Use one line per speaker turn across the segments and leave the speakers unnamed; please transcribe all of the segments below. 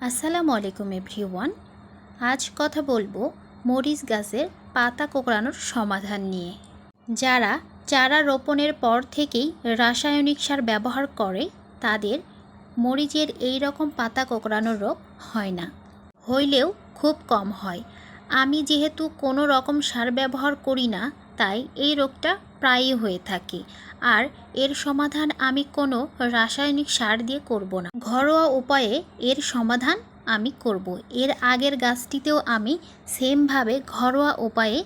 আসসালামু আলাইকুম এভরিওয়ান। আজ কথা বলবো মরিচ গাছের পাতা কোঁকড়ানোর সমাধান নিয়ে। যারা চারা রোপণের পর থেকেই রাসায়নিক সার ব্যবহার করে তাদের মরিচের এই রকম পাতা কোঁকড়ানোর রোগ হয় না, হইলেও খুব কম হয়। আমি যেহেতু কোনো রকম সার ব্যবহার করি না, তাই এই রোগটা প্রায়ই হয়ে থাকে। আর এর সমাধান আমি কোনো রাসায়নিক সার দিয়ে করব না, ঘরোয়া উপায়ে এর সমাধান আমি করব। এর আগের গাছটিতেও আমি সেমভাবে ঘরোয়া উপায়ে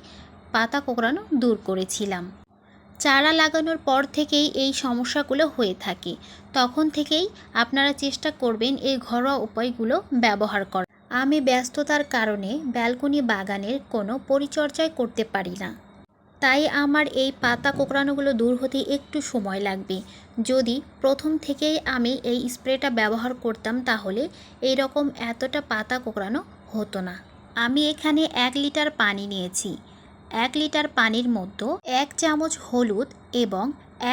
পাতা কোঁকড়ানো দূর করেছিলাম। চারা লাগানোর পর থেকেই এই সমস্যাগুলো হয়ে থাকে, তখন থেকেই আপনারা চেষ্টা করবেন এই ঘরোয়া উপায়গুলো ব্যবহার করার। আমি ব্যস্ততার কারণে ব্যালকনি বাগানের কোনো পরিচর্যাই করতে পারি না, তাই আমার এই পাতা কোঁকড়ানোগুলো দূর হতে একটু সময় লাগবে। যদি প্রথম থেকেই আমি এই স্প্রেটা ব্যবহার করতাম তাহলে এই রকম এতটা পাতা কোঁকড়ানো হতো না। আমি এখানে 1 লিটার পানি নিয়েছি। 1 লিটার পানির মধ্যে 1 চামচ হলুদ এবং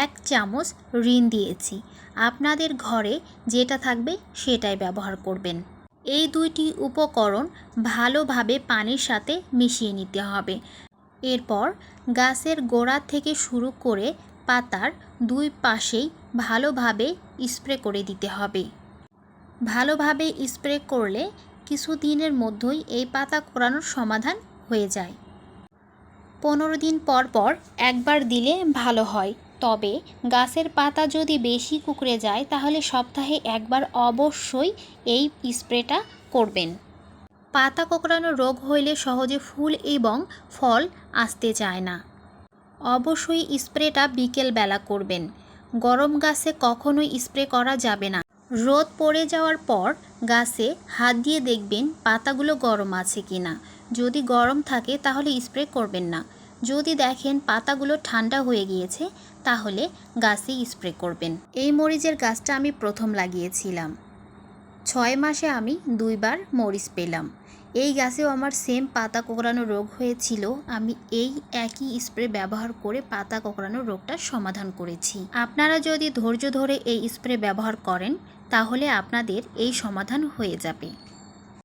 1 চামচ রিন দিয়েছি। আপনাদের ঘরে যেটা থাকবে সেটাই ব্যবহার করবেন। এই দুইটি উপকরণ ভালোভাবে পানির সাথে মিশিয়ে নিতে হবে। এরপর গাছের গোড়া থেকে শুরু করে পাতার দুই পাশেই ভালোভাবে স্প্রে করে দিতে হবে। ভালোভাবে স্প্রে করলে কিছুদিনের মধ্যেই এই পাতা কোঁকড়ানোর সমাধান হয়ে যায়। 15 দিন পর পর একবার দিলে ভালো হয়, তবে গাছের পাতা যদি বেশি কুঁকড়ে যায় তাহলে সপ্তাহে একবার অবশ্যই এই স্প্রেটা করবেন। পাতা কোঁকড়ানো রোগ হইলে সহজে ফুল এবং ফল আসতে চায় না। অবশ্যই স্প্রেটা বিকেলবেলা করবেন। গরম গাছে কখনোই স্প্রে করা যাবে না। রোদ পড়ে যাওয়ার পর গাছে হাত দিয়ে দেখবেন পাতাগুলো গরম আছে কিনা। যদি গরম থাকে তাহলে স্প্রে করবেন না। যদি দেখেন পাতাগুলো ঠান্ডা হয়ে গিয়েছে তাহলে গাছে স্প্রে করবেন। এই মরিচের গাছটা আমি প্রথম লাগিয়েছিলাম। 6 মাসে আমি 2 বার মরিচ পেলাম। এই গাছেও আমার সেম পাতা কোঁকড়ানো রোগ হয়েছিল। আমি এই একই স্প্রে ব্যবহার করে পাতা কোঁকড়ানো রোগটার সমাধান করেছি। আপনারা যদি ধৈর্য ধরে এই স্প্রে ব্যবহার করেন তাহলে আপনাদের এই সমাধান হয়ে যাবে।